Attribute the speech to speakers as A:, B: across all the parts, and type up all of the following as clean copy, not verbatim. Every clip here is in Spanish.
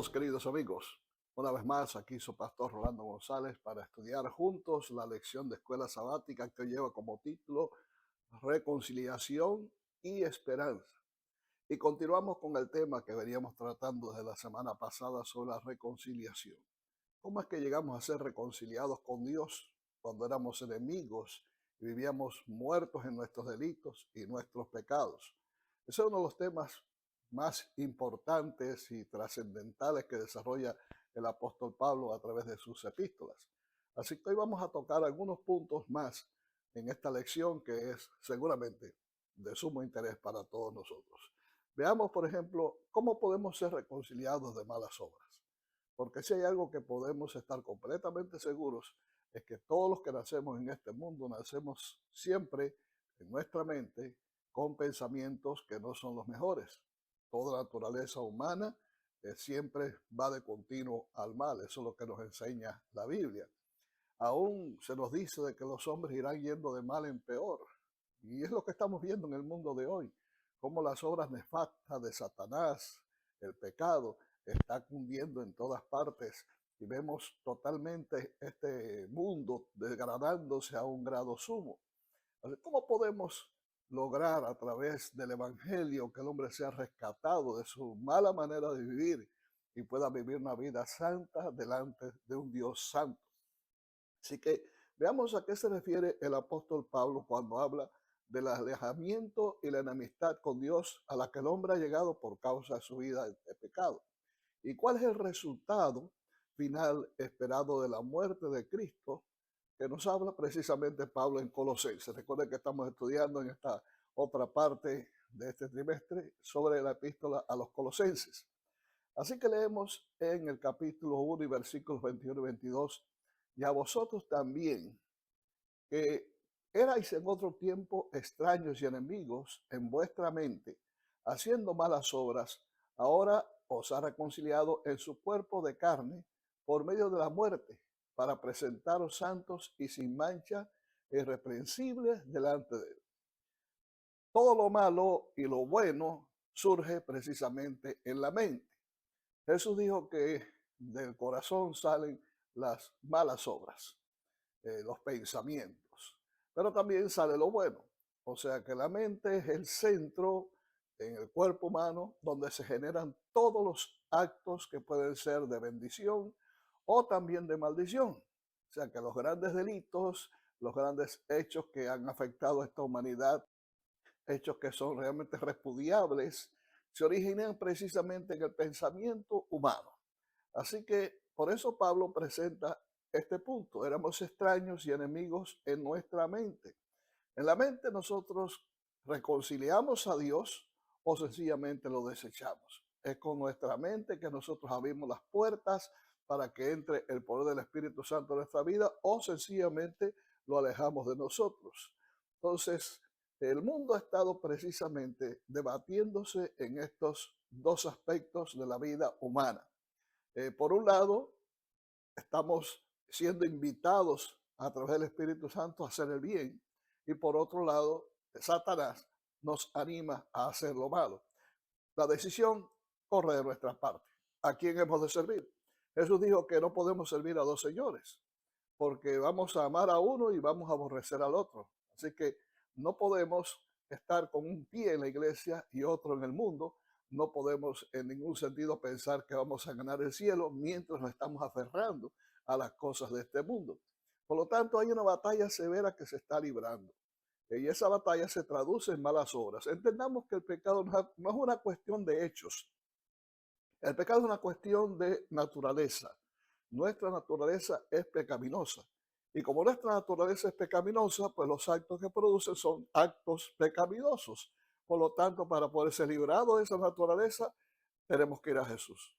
A: Saludos, queridos amigos. Una vez más, aquí su pastor Rolando González para estudiar juntos la lección de escuela sabática que lleva como título Reconciliación y Esperanza. Y continuamos con el tema que veníamos tratando desde la semana pasada sobre la reconciliación. ¿Cómo es que llegamos a ser reconciliados con Dios cuando éramos enemigos y vivíamos muertos en nuestros delitos y nuestros pecados? Ese es uno de los temas más importantes y trascendentales que desarrolla el apóstol Pablo a través de sus epístolas. Así que hoy vamos a tocar algunos puntos más en esta lección que es seguramente de sumo interés para todos nosotros. Veamos, por ejemplo, cómo podemos ser reconciliados de malas obras. Porque si hay algo que podemos estar completamente seguros es que todos los que nacemos en este mundo nacemos siempre en nuestra mente con pensamientos que no son los mejores. Toda naturaleza humana siempre va de continuo al mal. Eso es lo que nos enseña la Biblia. Aún se nos dice de que los hombres irán yendo de mal en peor. Y es lo que estamos viendo en el mundo de hoy, cómo las obras nefastas de Satanás, el pecado, está cundiendo en todas partes y vemos totalmente este mundo degradándose a un grado sumo. ¿Cómo podemos lograr a través del Evangelio que el hombre sea rescatado de su mala manera de vivir y pueda vivir una vida santa delante de un Dios santo? Así que veamos a qué se refiere el apóstol Pablo cuando habla del alejamiento y la enemistad con Dios a la que el hombre ha llegado por causa de su vida de pecado. ¿Y cuál es el resultado final esperado de la muerte de Cristo que nos habla precisamente Pablo en Colosenses? Recuerden que estamos estudiando en esta otra parte de este trimestre sobre la epístola a los Colosenses. Así que leemos en el capítulo 1 y versículos 21 y 22, y a vosotros también, que erais en otro tiempo extraños y enemigos en vuestra mente, haciendo malas obras, ahora os ha reconciliado en su cuerpo de carne por medio de la muerte, para presentaros santos y sin mancha, irreprensibles delante de él. Todo lo malo y lo bueno surge precisamente en la mente. Jesús dijo que del corazón salen las malas obras, los pensamientos, pero también sale lo bueno. O sea que la mente es el centro en el cuerpo humano donde se generan todos los actos que pueden ser de bendición o también de maldición. O sea que los grandes delitos, los grandes hechos que han afectado a esta humanidad, hechos que son realmente repudiables, se originan precisamente en el pensamiento humano. Así que por eso Pablo presenta este punto. Éramos extraños y enemigos en nuestra mente. En la mente nosotros reconciliamos a Dios o sencillamente lo desechamos. Es con nuestra mente que nosotros abrimos las puertas para que entre el poder del Espíritu Santo en nuestra vida o sencillamente lo alejamos de nosotros. Entonces, el mundo ha estado precisamente debatiéndose en estos dos aspectos de la vida humana. Por un lado, estamos siendo invitados a través del Espíritu Santo a hacer el bien, y por otro lado, Satanás nos anima a hacer lo malo. La decisión corre de nuestra parte. ¿A quién hemos de servir? Jesús dijo que no podemos servir a dos señores, porque vamos a amar a uno y vamos a aborrecer al otro. Así que no podemos estar con un pie en la iglesia y otro en el mundo. No podemos en ningún sentido pensar que vamos a ganar el cielo mientras nos estamos aferrando a las cosas de este mundo. Por lo tanto, hay una batalla severa que se está librando. Y esa batalla se traduce en malas obras. Entendamos que el pecado no es una cuestión de hechos. El pecado es una cuestión de naturaleza. Nuestra naturaleza es pecaminosa. Y como nuestra naturaleza es pecaminosa, pues los actos que producen son actos pecaminosos. Por lo tanto, para poder ser librados de esa naturaleza, tenemos que ir a Jesús.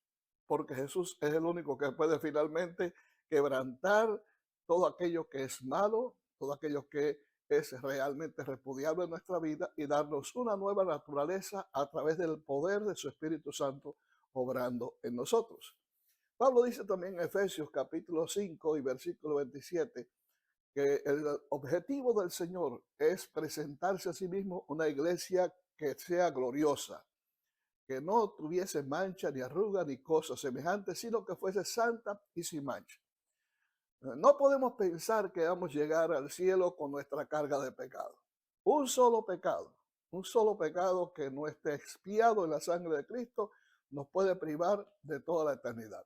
A: Porque Jesús es el único que puede finalmente quebrantar todo aquello que es malo, todo aquello que es realmente repudiable en nuestra vida y darnos una nueva naturaleza a través del poder de su Espíritu Santo obrando en nosotros. Pablo dice también en Efesios capítulo 5 y versículo 27 que el objetivo del Señor es presentarse a sí mismo una iglesia que sea gloriosa. que no tuviese mancha ni arruga ni cosa semejante, sino que fuese santa y sin mancha. No podemos pensar que vamos a llegar al cielo con nuestra carga de pecado. Un solo pecado, un solo pecado que no esté expiado en la sangre de Cristo nos puede privar de toda la eternidad.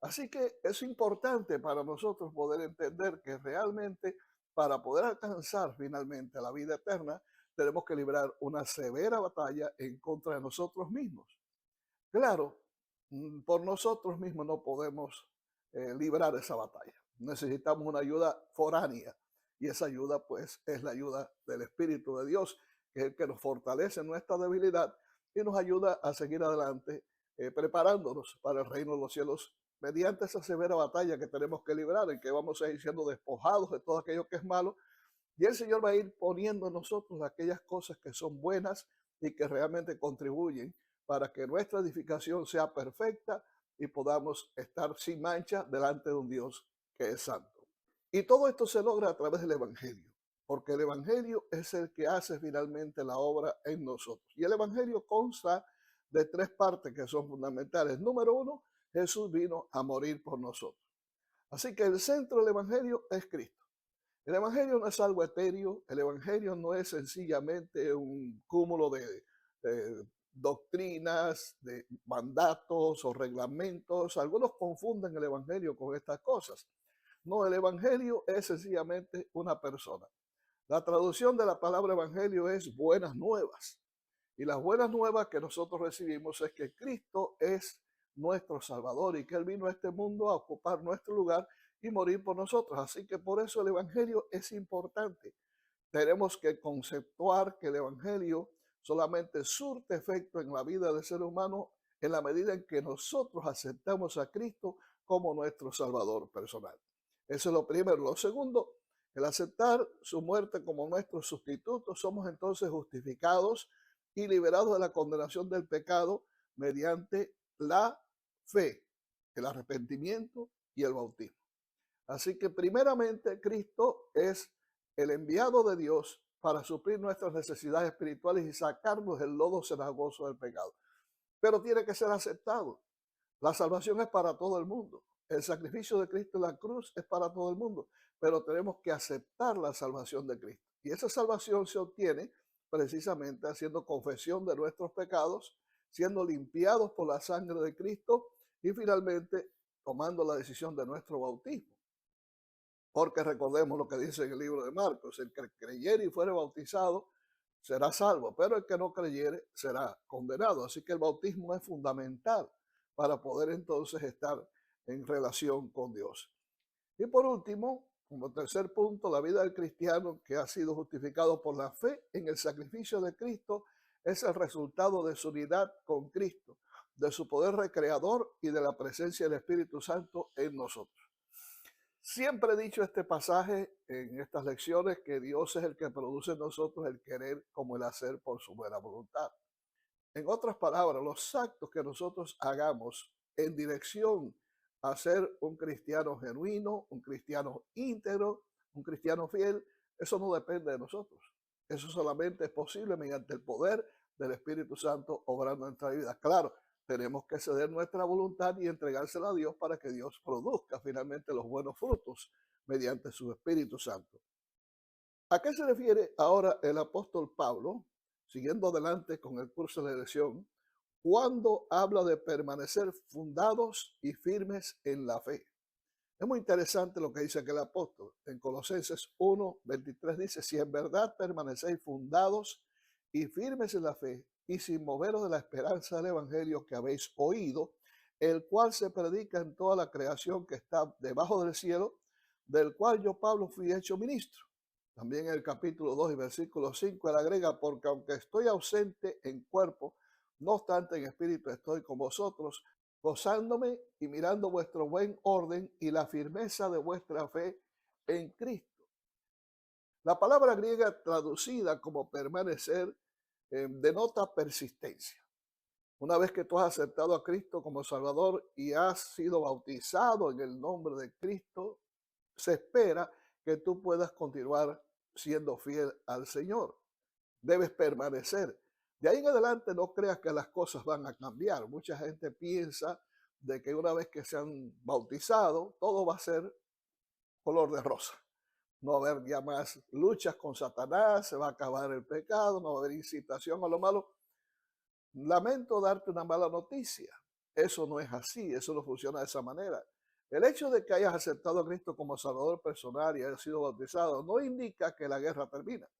A: Así que es importante para nosotros poder entender que realmente para poder alcanzar finalmente la vida eterna, tenemos que librar una severa batalla en contra de nosotros mismos. Claro, por nosotros mismos no podemos librar esa batalla. Necesitamos una ayuda foránea y esa ayuda pues es la ayuda del Espíritu de Dios, que es el que nos fortalece en nuestra debilidad y nos ayuda a seguir adelante preparándonos para el reino de los cielos mediante esa severa batalla que tenemos que librar, en que vamos a ir siendo despojados de todo aquello que es malo y el Señor va a ir poniendo en nosotros aquellas cosas que son buenas y que realmente contribuyen para que nuestra edificación sea perfecta y podamos estar sin mancha delante de un Dios que es santo. Y todo esto se logra a través del Evangelio, porque el Evangelio es el que hace finalmente la obra en nosotros. Y el Evangelio consta de tres partes que son fundamentales. Número uno, Jesús vino a morir por nosotros. Así que el centro del Evangelio es Cristo. El Evangelio no es algo etéreo, el Evangelio no es sencillamente un cúmulo de doctrinas, de mandatos o reglamentos. Algunos confunden el Evangelio con estas cosas. No, el Evangelio es sencillamente una persona. La traducción de la palabra Evangelio es buenas nuevas. Y las buenas nuevas que nosotros recibimos es que Cristo es nuestro Salvador y que Él vino a este mundo a ocupar nuestro lugar y morir por nosotros. Así que por eso el Evangelio es importante. Tenemos que conceptuar que el Evangelio solamente surte efecto en la vida del ser humano en la medida en que nosotros aceptamos a Cristo como nuestro Salvador personal. Eso es lo primero. Lo segundo, el aceptar su muerte como nuestro sustituto, somos entonces justificados y liberados de la condenación del pecado mediante la fe, el arrepentimiento y el bautismo. Así que primeramente Cristo es el enviado de Dios para suplir nuestras necesidades espirituales y sacarnos del lodo cenagoso del pecado. Pero tiene que ser aceptado. La salvación es para todo el mundo. El sacrificio de Cristo en la cruz es para todo el mundo, pero tenemos que aceptar la salvación de Cristo. Y esa salvación se obtiene precisamente haciendo confesión de nuestros pecados, siendo limpiados por la sangre de Cristo y finalmente tomando la decisión de nuestro bautismo. Porque recordemos lo que dice en el libro de Marcos, el que creyere y fuere bautizado será salvo, pero el que no creyere será condenado. Así que el bautismo es fundamental para poder entonces estar en relación con Dios. Y por último, como tercer punto, la vida del cristiano que ha sido justificado por la fe en el sacrificio de Cristo es el resultado de su unidad con Cristo, de su poder recreador y de la presencia del Espíritu Santo en nosotros. Siempre he dicho este pasaje en estas lecciones que Dios es el que produce en nosotros el querer como el hacer por su buena voluntad. En otras palabras, los actos que nosotros hagamos en dirección a ser un cristiano genuino, un cristiano íntegro, un cristiano fiel, eso no depende de nosotros. Eso solamente es posible mediante el poder del Espíritu Santo obrando en nuestra vida. Claro, tenemos que ceder nuestra voluntad y entregársela a Dios para que Dios produzca finalmente los buenos frutos mediante su Espíritu Santo. ¿A qué se refiere ahora el apóstol Pablo, siguiendo adelante con el curso de lección, cuando habla de permanecer fundados y firmes en la fe? Es muy interesante lo que dice aquel apóstol. En Colosenses 1:23 dice, si en verdad permanecéis fundados y firmes en la fe y sin moveros de la esperanza del evangelio que habéis oído, el cual se predica en toda la creación que está debajo del cielo, del cual yo, Pablo, fui hecho ministro. También en el capítulo 2 y versículo 5 él agrega, porque aunque estoy ausente en cuerpo, no obstante en espíritu estoy con vosotros, gozándome y mirando vuestro buen orden y la firmeza de vuestra fe en Cristo. La palabra griega traducida como permanecer denota persistencia. Una vez que tú has aceptado a Cristo como Salvador y has sido bautizado en el nombre de Cristo, se espera que tú puedas continuar siendo fiel al Señor. Debes permanecer. De ahí en adelante no creas que las cosas van a cambiar. Mucha gente piensa de que una vez que se han bautizado, todo va a ser color de rosa. No va a haber ya más luchas con Satanás, se va a acabar el pecado, no va a haber incitación a lo malo. Lamento darte una mala noticia. Eso no es así, eso no funciona de esa manera. El hecho de que hayas aceptado a Cristo como Salvador personal y hayas sido bautizado no indica que la guerra termina.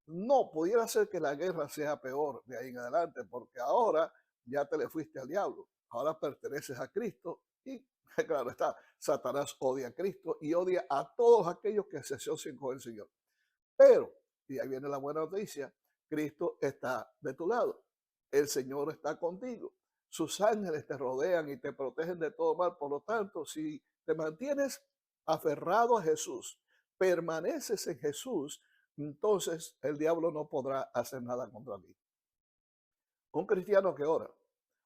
A: No, pudiera ser que la guerra sea peor de ahí en adelante, porque ahora ya te le fuiste al diablo. Ahora perteneces a Cristo y, claro está, Satanás odia a Cristo y odia a todos aquellos que se asocian con el Señor. Pero, y ahí viene la buena noticia, Cristo está de tu lado. El Señor está contigo. Sus ángeles te rodean y te protegen de todo mal. Por lo tanto, si te mantienes aferrado a Jesús, permaneces en Jesús, entonces el diablo no podrá hacer nada contra ti. Un cristiano que ora,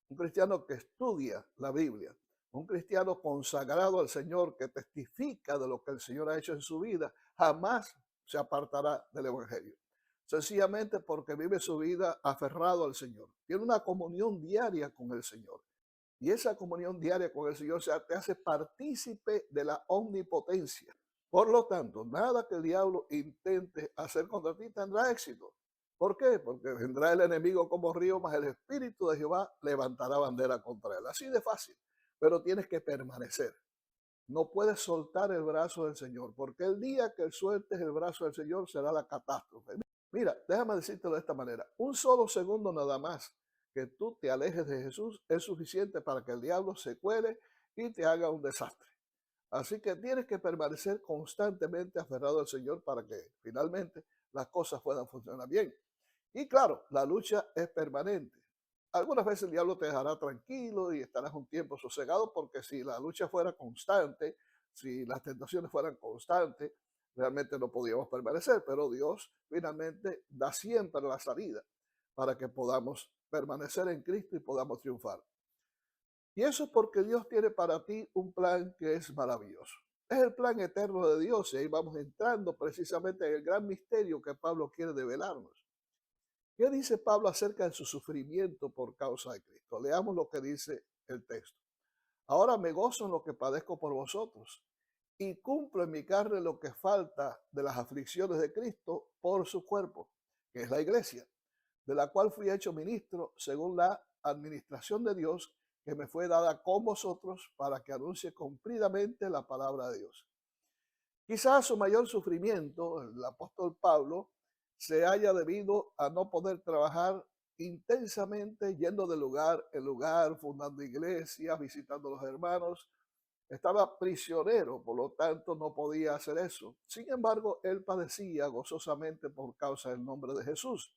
A: un cristiano que estudia la Biblia, un cristiano consagrado al Señor que testifica de lo que el Señor ha hecho en su vida, jamás se apartará del Evangelio. Sencillamente porque vive su vida aferrado al Señor. Tiene una comunión diaria con el Señor. Y esa comunión diaria con el Señor te hace partícipe de la omnipotencia. Por lo tanto, nada que el diablo intente hacer contra ti tendrá éxito. ¿Por qué? Porque vendrá el enemigo como río, mas el Espíritu de Jehová levantará bandera contra él. Así de fácil. Pero tienes que permanecer. No puedes soltar el brazo del Señor, porque el día que sueltes el brazo del Señor será la catástrofe. Mira, déjame decírtelo de esta manera. Un solo segundo nada más que tú te alejes de Jesús es suficiente para que el diablo se cuele y te haga un desastre. Así que tienes que permanecer constantemente aferrado al Señor para que finalmente las cosas puedan funcionar bien. Y claro, la lucha es permanente. Algunas veces el diablo te dejará tranquilo y estarás un tiempo sosegado porque si la lucha fuera constante, si las tentaciones fueran constantes, realmente no podíamos permanecer, pero Dios finalmente da siempre la salida para que podamos permanecer en Cristo y podamos triunfar. Y eso es porque Dios tiene para ti un plan que es maravilloso. Es el plan eterno de Dios y ahí vamos entrando precisamente en el gran misterio que Pablo quiere develarnos. ¿Qué dice Pablo acerca de su sufrimiento por causa de Cristo? Leamos lo que dice el texto. Ahora me gozo en lo que padezco por vosotros y cumplo en mi carne lo que falta de las aflicciones de Cristo por su cuerpo, que es la iglesia, de la cual fui hecho ministro según la administración de Dios que me fue dada con vosotros para que anuncie cumplidamente la palabra de Dios. Quizás su mayor sufrimiento, el apóstol Pablo, se haya debido a no poder trabajar intensamente yendo de lugar en lugar, fundando iglesias, visitando a los hermanos. Estaba prisionero, por lo tanto no podía hacer eso. Sin embargo, él padecía gozosamente por causa del nombre de Jesús.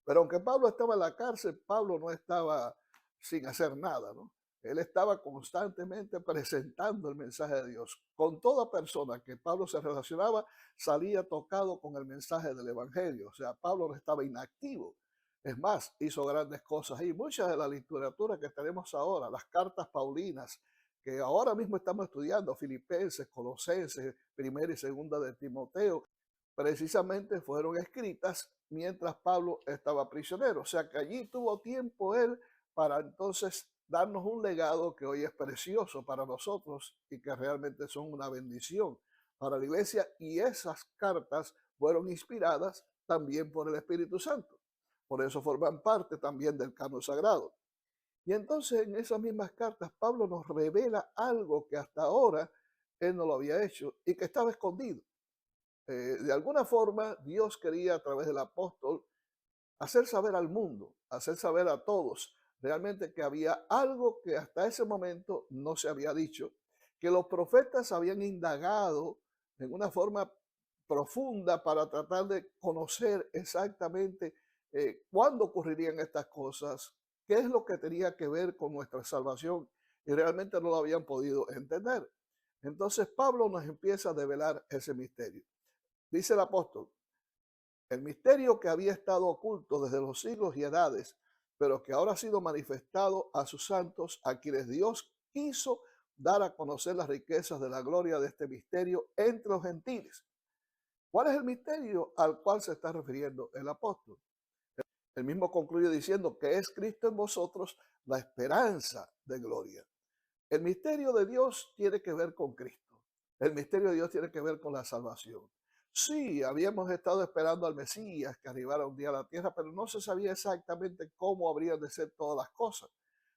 A: Pero aunque Pablo estaba en la cárcel, Pablo no estaba sin hacer nada, ¿no? Él estaba constantemente presentando el mensaje de Dios. Con toda persona que Pablo se relacionaba, salía tocado con el mensaje del Evangelio. O sea, Pablo no estaba inactivo. Es más, hizo grandes cosas. Y muchas de la literatura que tenemos ahora, las cartas paulinas, que ahora mismo estamos estudiando, Filipenses, Colosenses, primera y segunda de Timoteo, precisamente fueron escritas mientras Pablo estaba prisionero. O sea que allí tuvo tiempo él para entonces darnos un legado que hoy es precioso para nosotros y que realmente son una bendición para la iglesia. Y esas cartas fueron inspiradas también por el Espíritu Santo. Por eso forman parte también del canon sagrado. Y entonces en esas mismas cartas Pablo nos revela algo que hasta ahora él no lo había hecho y que estaba escondido. De alguna forma Dios quería a través del apóstol hacer saber al mundo, hacer saber a todos realmente que había algo que hasta ese momento no se había dicho, que los profetas habían indagado en una forma profunda para tratar de conocer exactamente cuándo ocurrirían estas cosas, qué es lo que tenía que ver con nuestra salvación y realmente no lo habían podido entender. Entonces Pablo nos empieza a develar ese misterio. Dice el apóstol, el misterio que había estado oculto desde los siglos y edades, pero que ahora ha sido manifestado a sus santos, a quienes Dios quiso dar a conocer las riquezas de la gloria de este misterio entre los gentiles. ¿Cuál es el misterio al cual se está refiriendo el apóstol? El mismo concluye diciendo que es Cristo en vosotros la esperanza de gloria. El misterio de Dios tiene que ver con Cristo. El misterio de Dios tiene que ver con la salvación. Sí, habíamos estado esperando al Mesías que arribara un día a la tierra, pero no se sabía exactamente cómo habrían de ser todas las cosas.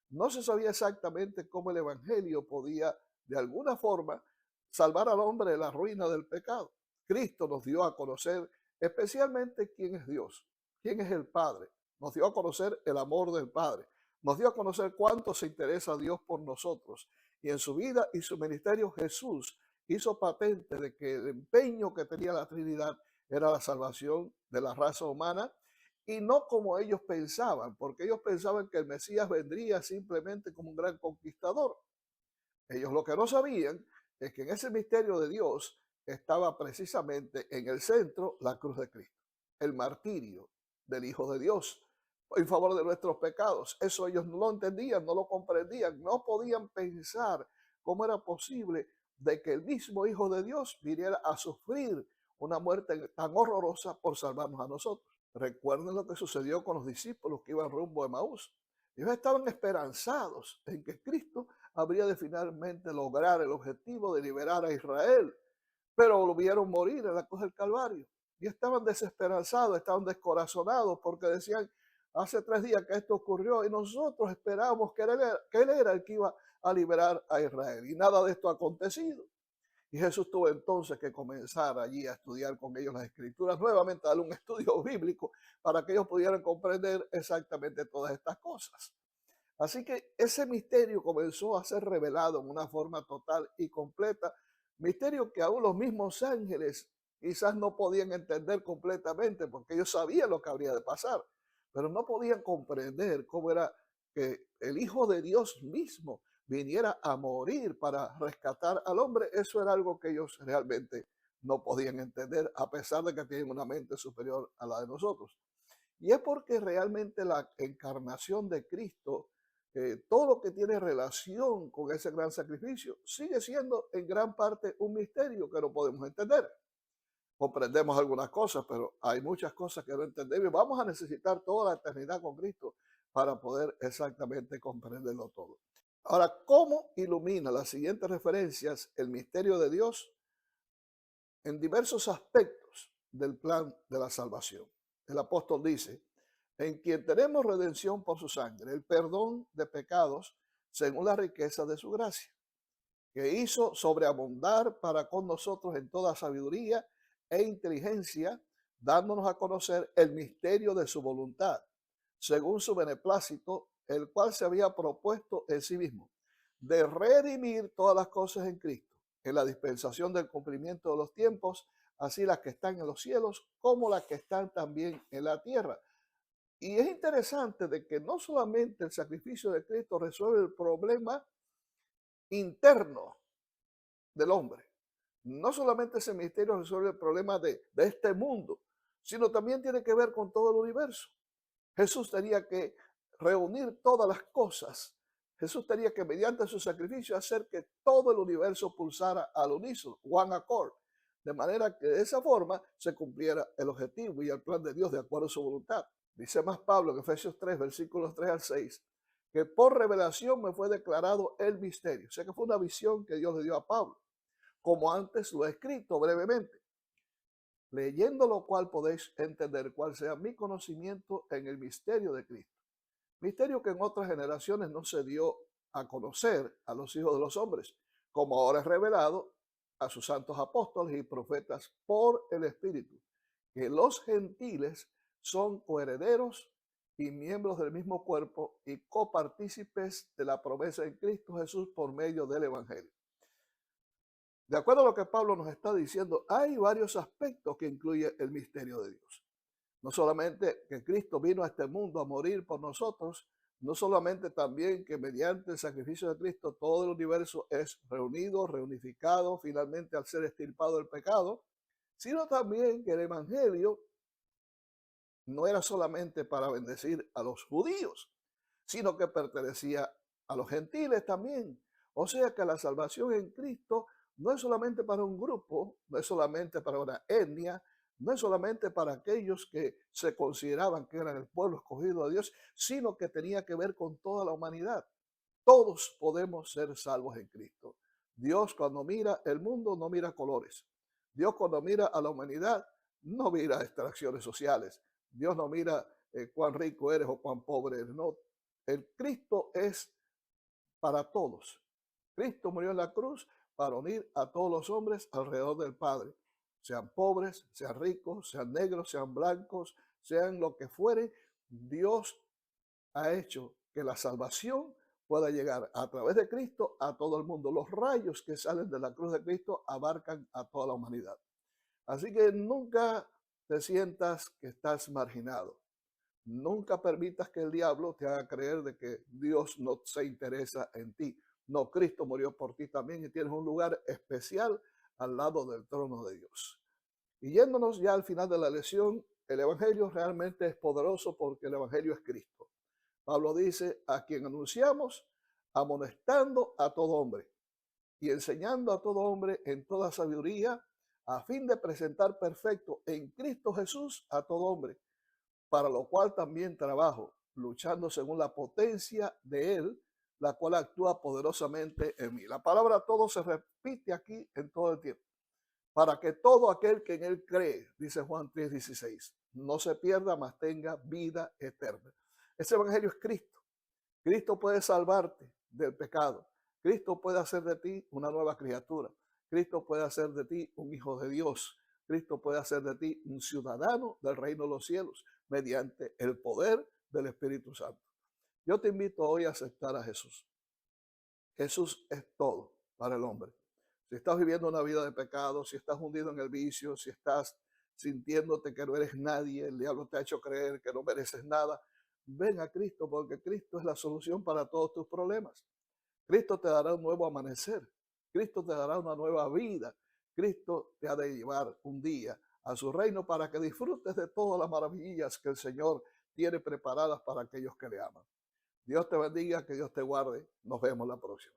A: No se sabía exactamente cómo el Evangelio podía, de alguna forma, salvar al hombre de la ruina del pecado. Cristo nos dio a conocer especialmente quién es Dios, quién es el Padre. Nos dio a conocer el amor del Padre. Nos dio a conocer cuánto se interesa Dios por nosotros. Y en su vida y su ministerio Jesús hizo patente de que el empeño que tenía la Trinidad era la salvación de la raza humana y no como ellos pensaban, porque ellos pensaban que el Mesías vendría simplemente como un gran conquistador. Ellos lo que no sabían es que en ese misterio de Dios estaba precisamente en el centro la cruz de Cristo, el martirio del Hijo de Dios en favor de nuestros pecados. Eso ellos no lo entendían, no lo comprendían, no podían pensar cómo era posible de que el mismo Hijo de Dios viniera a sufrir una muerte tan horrorosa por salvarnos a nosotros. Recuerden lo que sucedió con los discípulos que iban rumbo a Emaús. Ellos estaban esperanzados en que Cristo habría de finalmente lograr el objetivo de liberar a Israel, pero lo vieron morir en la cruz del Calvario. Y estaban desesperanzados, estaban descorazonados porque decían, hace 3 días que esto ocurrió y nosotros esperábamos que él era el que iba a liberar a Israel. Y nada de esto ha acontecido. Y Jesús tuvo entonces que comenzar allí a estudiar con ellos las escrituras, nuevamente a darle un estudio bíblico para que ellos pudieran comprender exactamente todas estas cosas. Así que ese misterio comenzó a ser revelado en una forma total y completa, misterio que aún los mismos ángeles quizás no podían entender completamente porque ellos sabían lo que habría de pasar, pero no podían comprender cómo era que el Hijo de Dios mismo viniera a morir para rescatar al hombre. Eso era algo que ellos realmente no podían entender, a pesar de que tienen una mente superior a la de nosotros. Y es porque realmente la encarnación de Cristo, todo lo que tiene relación con ese gran sacrificio, sigue siendo en gran parte un misterio que no podemos entender. Comprendemos algunas cosas, pero hay muchas cosas que no entendemos y vamos a necesitar toda la eternidad con Cristo para poder exactamente comprenderlo todo. Ahora, ¿cómo ilumina las siguientes referencias el misterio de Dios en diversos aspectos del plan de la salvación? El apóstol dice, en quien tenemos redención por su sangre, el perdón de pecados según la riqueza de su gracia, que hizo sobreabundar para con nosotros en toda sabiduría e inteligencia, dándonos a conocer el misterio de su voluntad, según su beneplácito, el cual se había propuesto en sí mismo, de redimir todas las cosas en Cristo, en la dispensación del cumplimiento de los tiempos, así las que están en los cielos como las que están también en la tierra. Y es interesante de que no solamente el sacrificio de Cristo resuelve el problema interno del hombre, no solamente ese misterio resuelve el problema de este mundo, sino también tiene que ver con todo el universo. Jesús tenía que reunir todas las cosas. Jesús tenía que, mediante su sacrificio, hacer que todo el universo pulsara al unísono, one accord, de manera que de esa forma se cumpliera el objetivo y el plan de Dios de acuerdo a su voluntad. Dice más Pablo en Efesios 3, versículos 3 al 6, que por revelación me fue declarado el misterio. O sea que fue una visión que Dios le dio a Pablo, como antes lo he escrito brevemente, leyendo lo cual podéis entender cuál sea mi conocimiento en el misterio de Cristo. Misterio que en otras generaciones no se dio a conocer a los hijos de los hombres, como ahora es revelado a sus santos apóstoles y profetas por el Espíritu, que los gentiles son coherederos y miembros del mismo cuerpo y copartícipes de la promesa en Cristo Jesús por medio del Evangelio. De acuerdo a lo que Pablo nos está diciendo, hay varios aspectos que incluye el misterio de Dios. No solamente que Cristo vino a este mundo a morir por nosotros, no solamente también que mediante el sacrificio de Cristo todo el universo es reunido, reunificado, finalmente al ser extirpado el pecado, sino también que el Evangelio no era solamente para bendecir a los judíos, sino que pertenecía a los gentiles también. O sea que la salvación en Cristo no es solamente para un grupo, no es solamente para una etnia, No es solamente para aquellos que se consideraban que eran el pueblo escogido de Dios, sino que tenía que ver con toda la humanidad. Todos podemos ser salvos en Cristo. Dios cuando mira el mundo no mira colores. Dios cuando mira a la humanidad no mira extracciones sociales. Dios no mira cuán rico eres o cuán pobre eres. No, el Cristo es para todos. Cristo murió en la cruz para unir a todos los hombres alrededor del Padre. Sean pobres, sean ricos, sean negros, sean blancos, sean lo que fuere, Dios ha hecho que la salvación pueda llegar a través de Cristo a todo el mundo. Los rayos que salen de la cruz de Cristo abarcan a toda la humanidad. Así que nunca te sientas que estás marginado. Nunca permitas que el diablo te haga creer de que Dios no se interesa en ti. No, Cristo murió por ti también y tienes un lugar especial al lado del trono de Dios. Y yéndonos ya al final de la lección, el Evangelio realmente es poderoso porque el Evangelio es Cristo. Pablo dice, a quien anunciamos, amonestando a todo hombre y enseñando a todo hombre en toda sabiduría, a fin de presentar perfecto en Cristo Jesús a todo hombre, para lo cual también trabajo, luchando según la potencia de Él, la cual actúa poderosamente en mí. La palabra todo se repite aquí en todo el tiempo. Para que todo aquel que en Él cree, dice Juan 3:16, no se pierda, mas tenga vida eterna. Ese evangelio es Cristo. Cristo puede salvarte del pecado. Cristo puede hacer de ti una nueva criatura. Cristo puede hacer de ti un hijo de Dios. Cristo puede hacer de ti un ciudadano del reino de los cielos mediante el poder del Espíritu Santo. Yo te invito hoy a aceptar a Jesús. Jesús es todo para el hombre. Si estás viviendo una vida de pecado, si estás hundido en el vicio, si estás sintiéndote que no eres nadie, el diablo te ha hecho creer que no mereces nada, ven a Cristo porque Cristo es la solución para todos tus problemas. Cristo te dará un nuevo amanecer. Cristo te dará una nueva vida. Cristo te ha de llevar un día a su reino para que disfrutes de todas las maravillas que el Señor tiene preparadas para aquellos que le aman. Dios te bendiga, que Dios te guarde. Nos vemos la próxima.